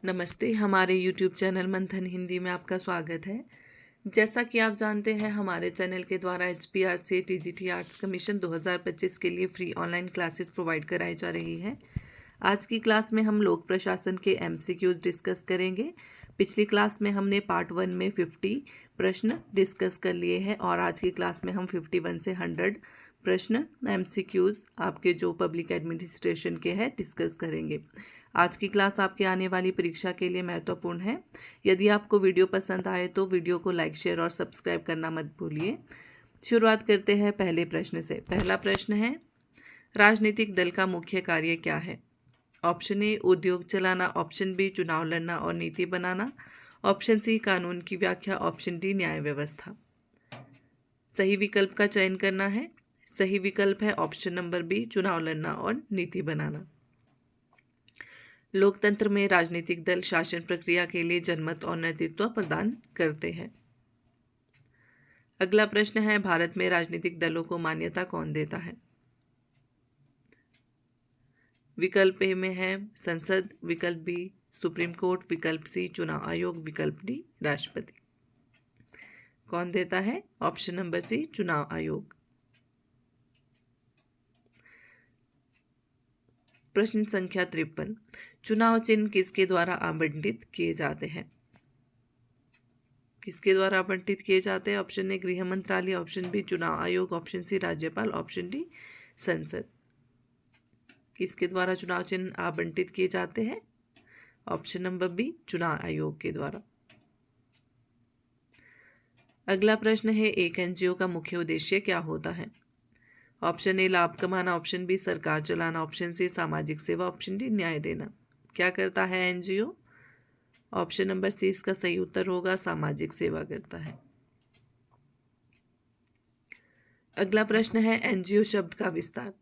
नमस्ते, हमारे YouTube channel मंथन हिंदी में आपका स्वागत है। जैसा कि आप जानते हैं, हमारे चैनल के द्वारा HPRC TGT आर्ट्स कमीशन 2025 के लिए फ्री ऑनलाइन क्लासेस प्रोवाइड कराई जा रही हैं। आज की क्लास में हम लोक प्रशासन के MCQs डिस्कस करेंगे। पिछली क्लास में हमने पार्ट 1 में 50 प्रश्न डिस्कस कर लिए हैं और आज की क्लास में हम 51 से 100 प्रश्न MCQs आपके जो पब्लिक एडमिनिस्ट्रेशन के हैं डिस्कस करेंगे। आज की क्लास आपके आने वाली परीक्षा के लिए महत्वपूर्ण है। यदि आपको वीडियो पसंद आए तो वीडियो को लाइक, शेयर और सब्सक्राइब करना मत भूलिए। शुरुआत करते हैं पहले प्रश्न से। पहला प्रश्न है, राजनीतिक दल का मुख्य कार्य क्या है? ऑप्शन ए उद्योग चलाना, ऑप्शन बी चुनाव लड़ना और नीति बनाना, ऑप्शन सी कानून की व्याख्या, ऑप्शन डी न्याय व्यवस्था। सही विकल्प का चयन करना है। सही विकल्प है ऑप्शन नंबर बी चुनाव लड़ना और नीति बनाना। लोकतंत्र में राजनीतिक दल शासन प्रक्रिया के लिए जनमत और नेतृत्व प्रदान करते हैं। अगला प्रश्न है, भारत में राजनीतिक दलों को मान्यता कौन देता है? विकल्प ए में है संसद, विकल्प बी सुप्रीम कोर्ट, विकल्प सी चुनाव आयोग, विकल्प डी राष्ट्रपति। कौन देता है? ऑप्शन नंबर सी चुनाव आयोग। प्रश्न संख्या 53, चुनाव चिन्ह किसके द्वारा आवंटित किए जाते हैं? किसके द्वारा आवंटित किए जाते हैं? ऑप्शन ए गृह मंत्रालय, ऑप्शन बी चुनाव आयोग, ऑप्शन सी राज्यपाल, ऑप्शन डी संसद। किसके द्वारा चुनाव चिन्ह आवंटित किए जाते हैं? ऑप्शन नंबर बी चुनाव आयोग के द्वारा। अगला प्रश्न है, एक एनजीओ का मुख्य उद्देश्य क्या होता है? ऑप्शन ए लाभ कमाना, ऑप्शन बी सरकार चलाना, ऑप्शन सी सामाजिक सेवा, ऑप्शन डी न्याय देना। क्या करता है एनजीओ? ऑप्शन नंबर सी इसका सही उत्तर होगा, सामाजिक सेवा करता है। अगला प्रश्न है, एनजीओ शब्द का विस्तार।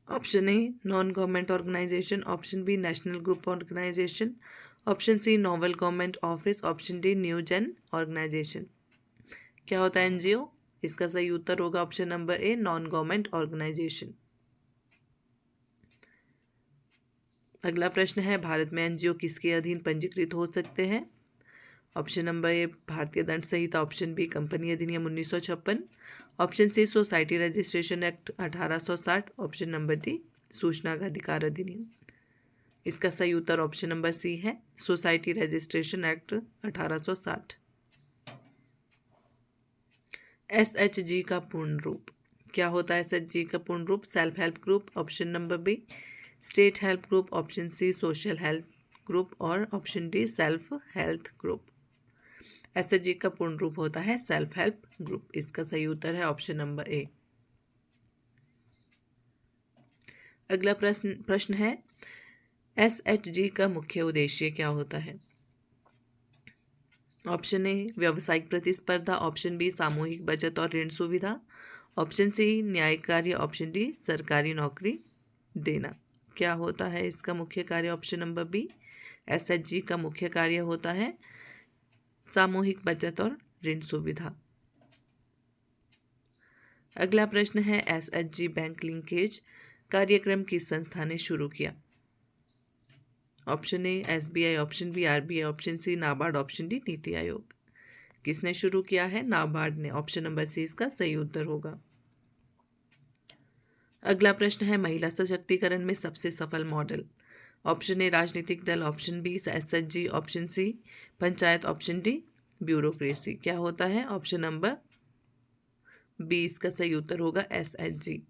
Option A non government organisation, option B national group organisation, option C novel government office, option D new gen organisation. क्या होता है एनजीओ? इसका सही उत्तर होगा option number A non government organisation. अगला प्रश्न है, भारत में एनजीओ किसके अधीन पंजीकृत हो सकते हैं? ऑप्शन नंबर ए भारतीय दंड संहिता, ऑप्शन बी कंपनी अधिनियम 1956, option C society registration act 1860, option number D सूचना का अधिकार अधिनियम। इसका सही उत्तर ऑप्शन नंबर सी है, सोसाइटी रजिस्ट्रेशन एक्ट 1860। SHG का पूर्ण रूप क्या होता है? SHG का पूर्ण रूप self help group, option number B state help group, option C social help group और option D self health group. SHG का पूर्ण रूप होता है सेल्फ हेल्प ग्रुप। इसका सही उत्तर है ऑप्शन नंबर ए। अगला प्रश्न है, SHG का मुख्य उद्देश्य क्या होता है? ऑप्शन ए व्यावसायिक प्रतिस्पर्धा, ऑप्शन बी सामूहिक बचत और ऋण सुविधा, ऑप्शन सी न्याय कार्य, ऑप्शन डी सरकारी नौकरी देना। क्या होता है इसका मुख्य कार्य? ऑप्शन नंबर बी SHG का मुख्य कार्य होता है सामूहिक बचत और ऋण सुविधा। अगला प्रश्न है, SHG बैंक लिंकेज कार्यक्रम किस संस्था ने शुरू किया? Option A SBI, option B RBI, option C NABARD, option D NITI Aayog. किसने शुरू किया है? नाबार्ड ने। ऑप्शन नंबर सी इसका सही उत्तर होगा। अगला प्रश्न है, महिला सशक्तिकरण में सबसे सफल मॉडल। ऑप्शन ए राजनीतिक दल, option B SHG, option C panchayat, option D bureaucracy. क्या होता है? ऑप्शन नंबर बी इसका सही उत्तर होगा SHG।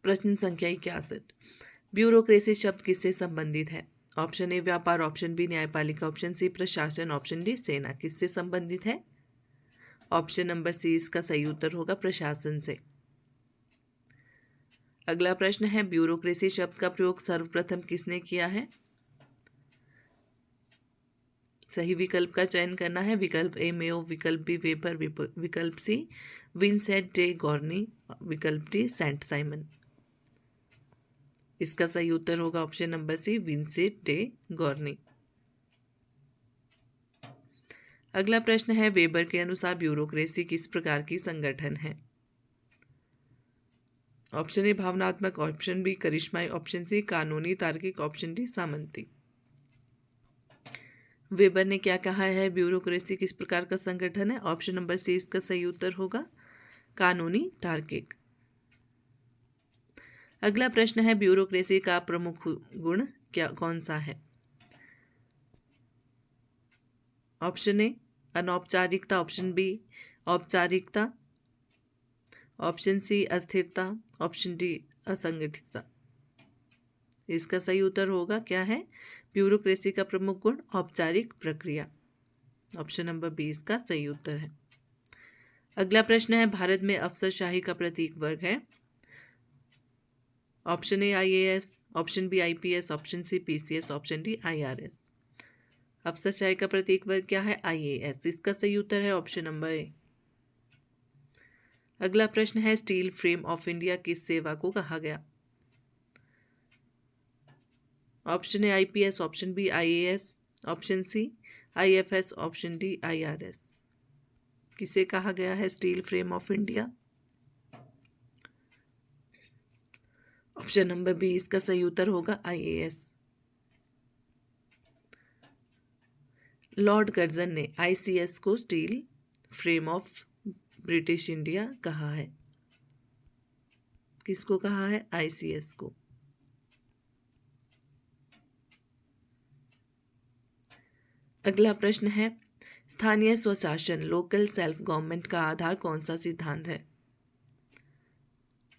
प्रश्न संख्या 61, ब्यूरोक्रेसी शब्द किससे संबंधित है? ऑप्शन ए व्यापार, ऑप्शन बी न्यायपालिका, ऑप्शन सी प्रशासन, ऑप्शन डी सेना। किससे संबंधित है? ऑप्शन नंबर सी इसका सही उत्तर होगा प्रशासन से। अगला प्रश्न है, ब्यूरोक्रेसी शब्द का प्रयोग सर्वप्रथम किसने किया है? सही विकल्प का चयन करना है। विकल्प ए मेयो, विकल्प बी वेबर, विकल्प सी विंसेंट डे गॉर्नी, विकल्प डी सेंट साइमन। इसका सही उत्तर होगा option number C Vincent de Gournay. अगला प्रश्न है, वेबर के अनुसार ब्यूरोक्रेसी किस प्रकार की संगठन है? ऑप्शन ए भावनात्मक, ऑप्शन बी करिश्माई, ऑप्शन सी कानूनी तार्किक, ऑप्शन डी सामंती। वेबर ने क्या कहा है, ब्यूरोक्रेसी किस प्रकार का संगठन है? ऑप्शन नंबर सी इसका सही उत्तर होगा कानूनी तार्किक। अगला प्रश्न है, ब्यूरोक्रेसी का प्रमुख गुण कौन सा है? ऑप्शन ए अनौपचारिकता, ऑप्शन बी औपचारिकता, ऑप्शन सी अस्थिरता, ऑप्शन डी असंगठितता। इसका सही उत्तर होगा क्या है? ब्यूरोक्रेसी का प्रमुख गुण औपचारिक प्रक्रिया। ऑप्शन नंबर बी इसका सही उत्तर है। अगला प्रश्न है, भारत में अफसरशाही का प्रतीक वर्ग है? Option A IAS, option B IPS, option C PCS, option D IRS. अफसरशाही का प्रतीक वर्ग क्या है? आईएएस। इसका सही उत्तर है ऑप्शन नंबर ए। अगला प्रश्न है, स्टील फ्रेम ऑफ इंडिया किस सेवा को कहा गया? Option A IPS, option B IAS, option C IFS, option D IRS. किसे कहा गया है steel frame of India? Option number B इसका सही उत्तर होगा आईएएस। लॉर्ड कर्जन ने आईसीएस को steel frame of British India कहा है। किसको कहा है? आईसीएस को। अगला प्रश्न है, स्थानीय स्वशासन लोकल सेल्फ गवर्नमेंट का आधार कौन सा सिद्धांत है?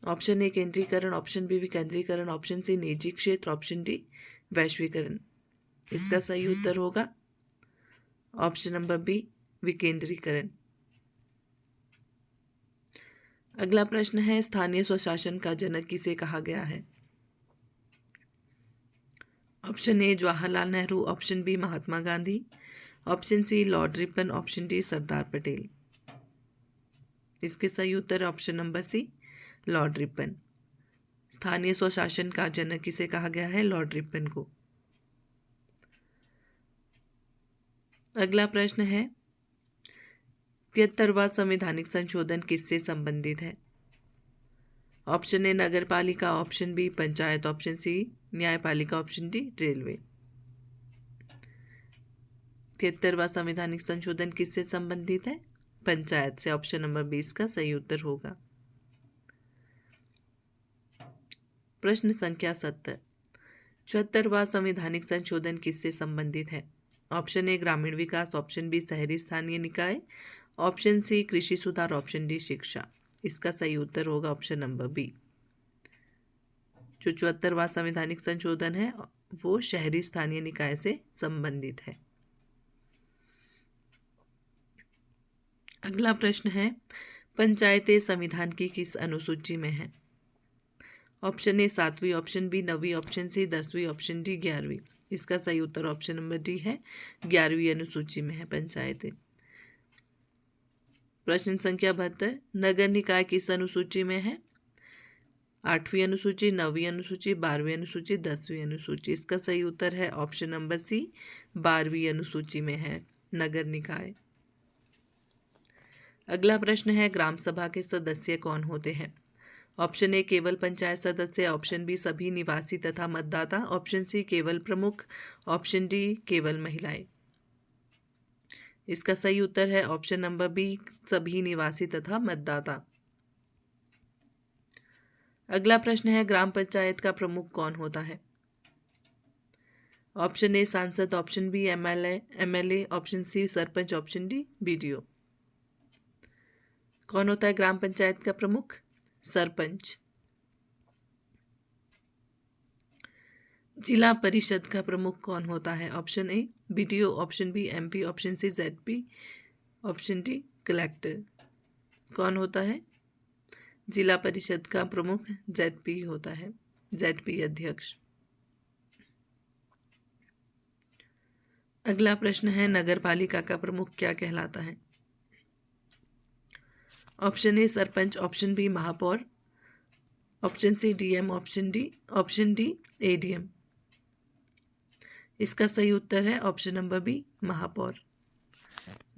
ऑप्शन ए केंद्रीकरण, ऑप्शन बी विकेंद्रीकरण, ऑप्शन सी निजी क्षेत्र, ऑप्शन डी वैश्वीकरण। इसका सही उत्तर होगा ऑप्शन नंबर बी विकेंद्रीकरण। अगला प्रश्न है, स्थानीय स्वशासन का जनक किसे कहा गया है? Option A Jawaharlal Nehru, option B Mahatma Gandhi, option C lord Ripon, option D Sardar Patel. इसके सही उत्तर option number C lord Ripon. स्थानीय स्वशासन का जनक किसे कहा गया है? लॉर्ड रिपन को। अगला प्रश्न है, 73वां संवैधानिक संशोधन किससे संबंधित है? ऑप्शन ए नगर पालिका, option B panchayat, option C न्यायपालिका, ऑप्शन डी रेलवे। 73वां संवैधानिक संशोधन किससे संबंधित है? पंचायत से। ऑप्शन नंबर 20 का सही उत्तर होगा। प्रश्न संख्या 70, 74वां संवैधानिक संशोधन किससे संबंधित है? ऑप्शन ए ग्रामीण विकास, ऑप्शन बी शहरी स्थानीय निकाय, ऑप्शन सी कृषि सुधार, ऑप्शन डी शिक्षा। इसका सही उत्तर होगा ऑप्शन नंबर बी। जो 74वां संवैधानिक संशोधन है वो शहरी स्थानीय निकाय से संबंधित है। अगला प्रश्न है, पंचायतें संविधान की किस अनुसूची में है? ऑप्शन ए 7वीं, ऑप्शन बी 9वीं, ऑप्शन सी 10वीं, ऑप्शन डी 11वीं। इसका सही उत्तर ऑप्शन नंबर डी है, 11वीं अनुसूची में है पंचायतें। प्रश्न संख्या 72, नगर निकाय किस अनुसूची में है? 8वीं अनुसूची, 9वीं अनुसूची, 12वीं अनुसूची, 10वीं अनुसूची। इसका सही उत्तर है ऑप्शन नंबर सी 12वीं अनुसूची में है नगर निकाय। अगला प्रश्न है, ग्राम सभा के सदस्य कौन होते हैं? ऑप्शन ए केवल पंचायत सदस्य, ऑप्शन बी सभी निवासी तथा मतदाता, ऑप्शन सी केवल प्रमुख, ऑप्शन डी केवल महिलाएं। इसका सही उत्तर है ऑप्शन नंबर बी सभी निवासी तथा मतदाता। अगला प्रश्न है, ग्राम पंचायत का प्रमुख कौन होता है? ऑप्शन ए सांसद, option B MLA, option C sarpanch, option D BDO. कौन होता है ग्राम पंचायत का प्रमुख? सरपंच। जिला परिषद का प्रमुख कौन होता है? Option A BDO, option B MP, option C ZP, option D collector. कौन होता है जिला परिषद का प्रमुख? जेडपी होता है, जेडपी अध्यक्ष। अगला प्रश्न है, नगर पालिका का प्रमुख क्या कहलाता है? Option A sarpanch, option B महापौर, option C DM, option D ADM. इसका सही उत्तर है ऑप्शन नंबर बी महापौर।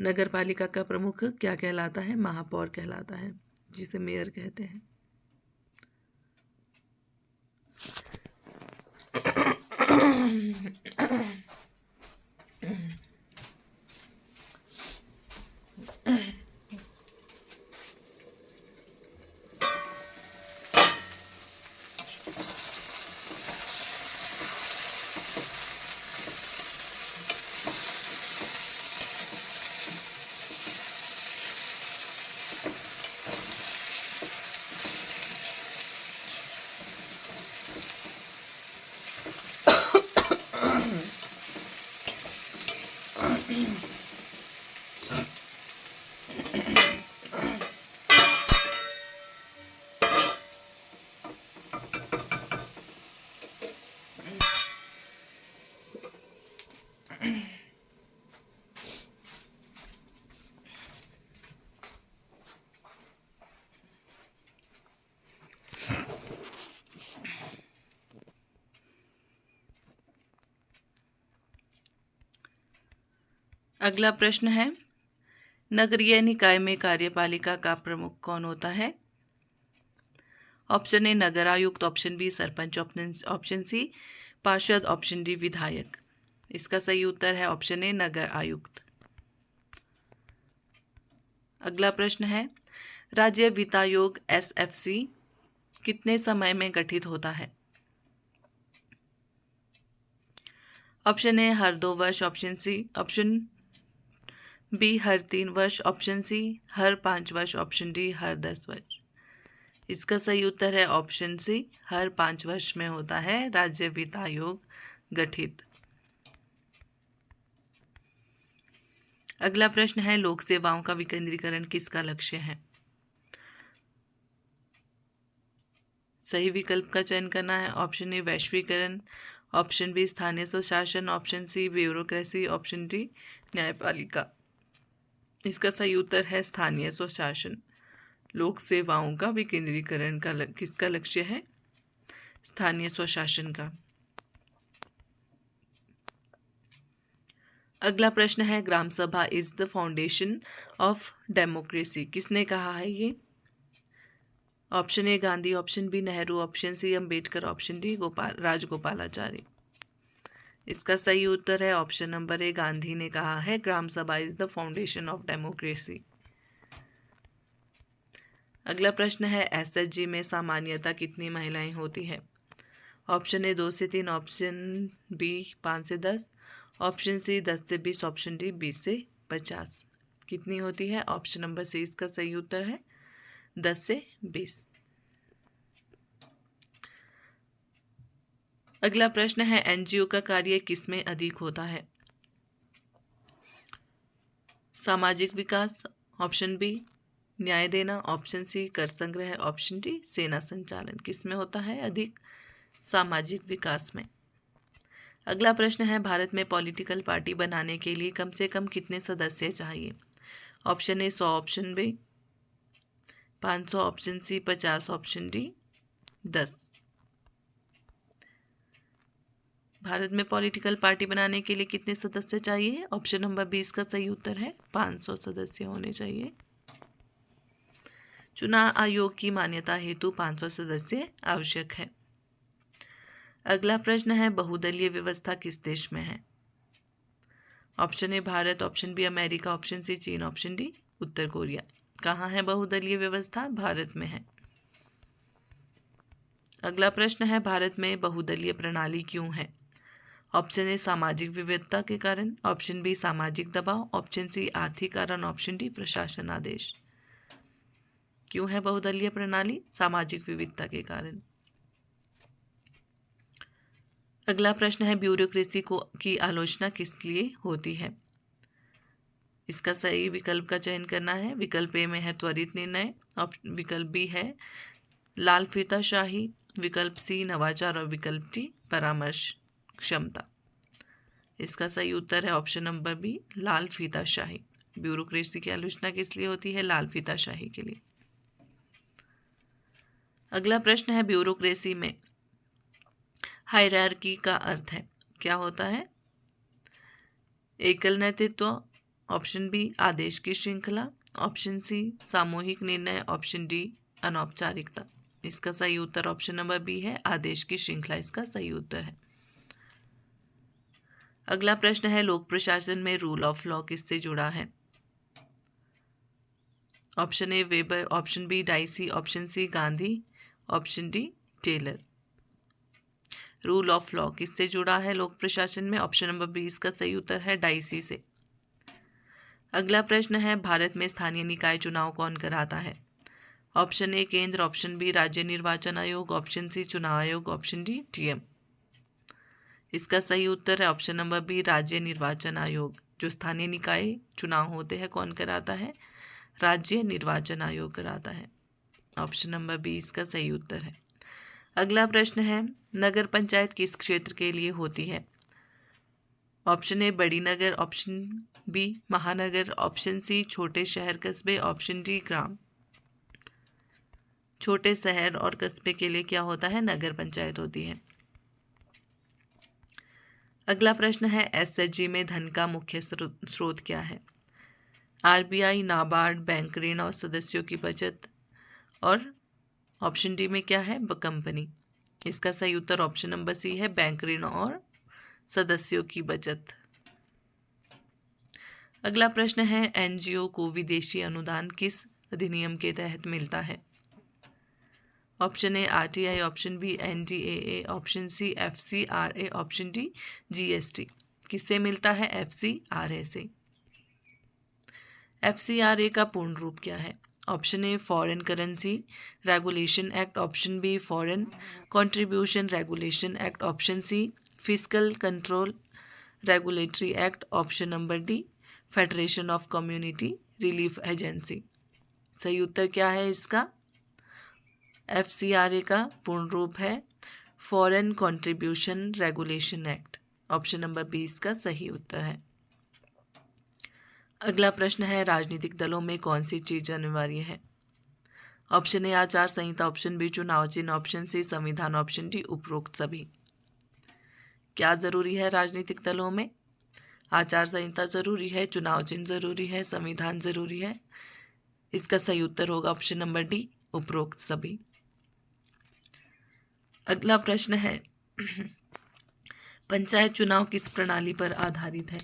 नगर पालिका का प्रमुख क्या कहलाता है? महापौर कहलाता है, जिसे मेयर कहते हैं। अगला प्रश्न है, नगरीय निकाय में कार्यपालिका का प्रमुख कौन होता है? ऑप्शन ए नगर आयुक्त, option B sarpanch, option C पार्षद, ऑप्शन डी विधायक। इसका सही उत्तर है ऑप्शन ए नगर आयुक्त। अगला प्रश्न है, राज्य वित्त आयोग SFC कितने समय में गठित होता है? ऑप्शन ए हर 2 वर्ष, ऑप्शन बी हर 3 वर्ष, ऑप्शन सी हर 5 वर्ष, ऑप्शन डी हर 10 वर्ष। इसका सही उत्तर है ऑप्शन सी, हर 5 वर्ष में होता है राज्य वित्त आयोग गठित। अगला प्रश्न है, लोक सेवाओं का विकेंद्रीकरण किसका लक्ष्य है? सही विकल्प का चयन करना है। ऑप्शन ए वैश्वीकरण, ऑप्शन बी स्थानीय स्वशासन, option C bureaucracy, option D न्यायपालिका। इसका सही उत्तर है स्थानीय स्वशासन। लोक सेवाओं का विकेंद्रीकरण किसका लक्ष्य है? स्थानीय स्वशासन का। अगला प्रश्न है, gram sabha is the foundation of democracy किसने कहा है ये? Option A Gandhi, option B Nehru, option C Ambedkar, option D Rajagopalachari. इसका सही उत्तर है ऑप्शन नंबर ए, गांधी ने कहा है gram sabha is the foundation of democracy. अगला प्रश्न है, SHG में सामान्यतः कितनी महिलाएं होती है? ऑप्शन ए 2 से 3, ऑप्शन बी 5 से 10, ऑप्शन सी 10 से 20, ऑप्शन डी 20 से 50। कितनी होती है? ऑप्शन नंबर सी इसका सही उत्तर है 10 से 20। अगला प्रश्न है, NGO का कार्य किसमें अधिक होता है? सामाजिक विकास, ऑप्शन बी न्याय देना, ऑप्शन सी कर संग्रह, ऑप्शन डी सेना संचालन। किसमें होता है अधिक? सामाजिक विकास में। अगला प्रश्न है, भारत में पॉलिटिकल पार्टी बनाने के लिए कम से कम कितने सदस्य चाहिए? Option A 100, option B 500, option C 50, option D 10। Bharat में पॉलिटिकल पार्टी बनाने के लिए कितने सदस्य चाहिए? ऑप्शन नंबर 20 का सही उत्तर है 500 सदस्य होने चाहिए। चुनाव आयोग की मान्यता हेतु 500 सदस्य आवश्यक है। अगला प्रश्न है, बहुदलीय व्यवस्था किस देश में है? Option A Bharat, option B America, option C चीन, ऑप्शन डी उत्तर कोरिया। कहाँ है बहुदलीय व्यवस्था? भारत में है। अगला प्रश्न है, भारत में बहुदलीय प्रणाली क्यों है? ऑप्शन ए सामाजिक विविधता के कारण, ऑप्शन बी सामाजिक दबाव, ऑप्शन सी आर्थिक कारण, ऑप्शन डी प्रशासन आदेश। क्यों है बहुदलीय प्रणाली? सामाजिक विविधता के कारण। अगला प्रश्न है, ब्यूरोक्रेसी की आलोचना किस लिए होती है? इसका सही विकल्प का चयन करना है। विकल्प ए में है त्वरित निर्णय, विकल्प बी है लाल फीताशाही, विकल्प सी नवाचार और विकल्प डी परामर्श क्षमता। इसका सही उत्तर है ऑप्शन नंबर बी लाल फीताशाही। ब्यूरोक्रेसी की आलोचना किस लिए होती है? लाल फीताशाही के लिए। अगला प्रश्न है, ब्यूरोक्रेसी में हायरार्की का अर्थ है क्या होता है? एकल नेतृत्व, ऑप्शन बी आदेश की श्रृंखला, ऑप्शन सी सामूहिक निर्णय, ऑप्शन डी अनौपचारिकता। इसका सही उत्तर ऑप्शन नंबर बी है आदेश की श्रृंखला। इसका सही उत्तर है। अगला प्रश्न है लोक प्रशासन में रूल ऑफ लॉ किससे जुड़ा है? Option A Weber, option B Dicey, option C Gandhi, option D Taylor. Rule of law किससे जुड़ा है लोक प्रशासन में? ऑप्शन नंबर बी इसका सही उत्तर है डाइसी से। अगला प्रश्न है भारत में स्थानीय निकाय चुनाव कौन कराता है? ऑप्शन ए केंद्र, ऑप्शन बी राज्य निर्वाचन आयोग, ऑप्शन सी चुनाव आयोग, ऑप्शन डी डीएम। इसका सही उत्तर है ऑप्शन नंबर बी राज्य निर्वाचन आयोग। जो स्थानीय निकाय चुनाव होते हैं कौन कराता है? राज्य निर्वाचन आयोग कराता है। ऑप्शन नंबर बी इसका सही उत्तर है। अगला प्रश्न है नगर पंचायत किस क्षेत्र के लिए होती है? ऑप्शन ए बड़ी नगर, ऑप्शन बी महानगर, ऑप्शन सी छोटे शहर कस्बे, ऑप्शन डी ग्राम। छोटे शहर और कस्बे के लिए क्या होता है? नगर पंचायत होती है। अगला प्रश्न है एसएचजी में धन का मुख्य स्रोत क्या है? आरबीआई, नाबार्ड, बैंक ऋण और सदस्यों की बचत, और ऑप्शन डी में क्या है? कंपनी। इसका सही उत्तर ऑप्शन नंबर सी है बैंक ऋण और सदस्यों की बचत। अगला प्रश्न है एनजीओ को विदेशी अनुदान किस अधिनियम के तहत मिलता है? Option A RTI, option B NDAA, option C FCRA, option D GST. किससे मिलता है? एफसीआरए से। एफसीआरए का पूर्ण रूप क्या है? Option A foreign currency regulation act, option B foreign contribution regulation act, option C fiscal control regulatory act, option number D federation of community relief agency. सही उत्तर क्या है इसका? एफसीआरए का पूर्ण रूप है foreign contribution regulation act. Option number B इसका सही उत्तर है। अगला प्रश्न है राजनीतिक दलों में कौन सी चीज अनिवार्य है? ऑप्शन ए आचार संहिता, ऑप्शन बी चुनाव चिन्ह, ऑप्शन सी संविधान, ऑप्शन डी उपरोक्त सभी। क्या जरूरी है राजनीतिक दलों में? आचार संहिता जरूरी है, चुनाव चिन्ह जरूरी है, संविधान जरूरी है। इसका सही उत्तर होगा ऑप्शन नंबर डी उपरोक्त सभी। अगला प्रश्न है पंचायत चुनाव किस प्रणाली पर आधारित है?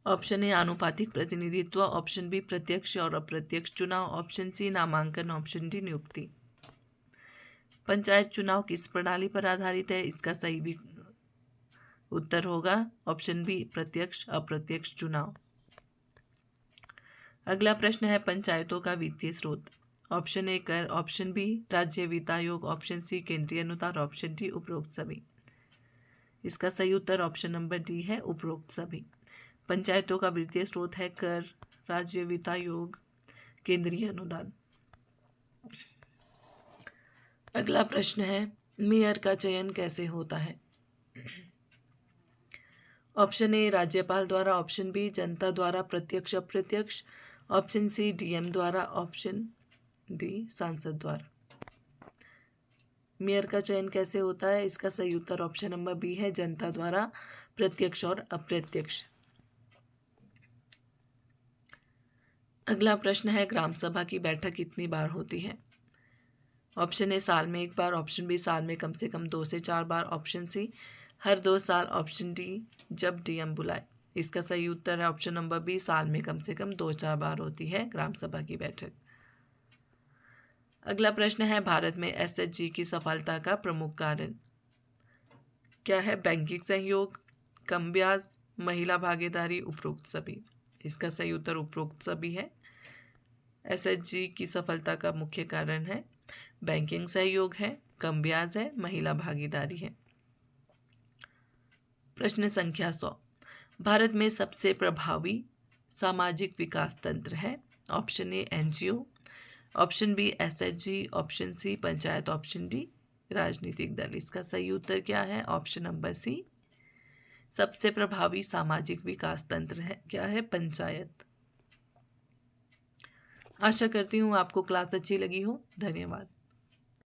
ऑप्शन ए आनुपातिक प्रतिनिधित्व, ऑप्शन बी प्रत्यक्ष और अप्रत्यक्ष चुनाव, ऑप्शन सी नामांकन, ऑप्शन डी नियुक्ति। पंचायत चुनाव किस प्रणाली पर आधारित है? इसका सही भी उत्तर होगा ऑप्शन बी प्रत्यक्ष अप्रत्यक्ष चुनाव। अगला प्रश्न है पंचायतों का वित्तीय स्रोत। ऑप्शन ए कर, ऑप्शन बी राज्य वित्त आयोग, ऑप्शन सी केंद्रीय अनुदान, ऑप्शन डी उपरोक्त सभी। इसका सही उत्तर ऑप्शन नंबर डी है उपरोक्त सभी। पंचायतों का वित्तीय स्रोत है कर, राज्य वित्त आयोग, केंद्रीय अनुदान। अगला प्रश्न है मेयर का चयन कैसे होता है? ऑप्शन ए राज्यपाल द्वारा, ऑप्शन बी जनता द्वारा प्रत्यक्ष अप्रत्यक्ष, ऑप्शन सी डीएम द्वारा, ऑप्शन डी सांसद द्वारा। मेयर का चयन कैसे होता है? इसका सही उत्तर ऑप्शन नंबर बी है जनता द्वारा प्रत्यक्ष और अप्रत्यक्ष। अगला प्रश्न है ग्राम सभा की बैठक कितनी बार होती है? ऑप्शन ए साल में एक बार, ऑप्शन बी साल में कम से कम 2 से 4 बार, ऑप्शन सी हर 2 साल, ऑप्शन डी जब डीएम बुलाए। इसका सही उत्तर है ऑप्शन नंबर बी साल में कम से कम 2-4 बार होती है ग्राम सभा की बैठक। अगला प्रश्न है भारत में एसएचजी की सफलता का प्रमुख कारण क्या है? बैंकिंग सहयोग, कम ब्याज, महिला भागीदारी, उपरोक्त सभी। इसका सही उत्तर उपरोक्त सभी है। एसएचजी की सफलता का मुख्य कारण है बैंकिंग सहयोग है, कम ब्याज है, महिला भागीदारी है। प्रश्न संख्या 100 भारत में सबसे प्रभावी सामाजिक विकास तंत्र है? Option A NGO, option B SHG, option C panchayat, option D राजनीतिक दल। इसका सही उत्तर क्या है? ऑप्शन नंबर सी सबसे प्रभावी सामाजिक विकास तंत्र है क्या है? पंचायत। आशा करती हूँ आपको क्लास अच्छी लगी हो। धन्यवाद।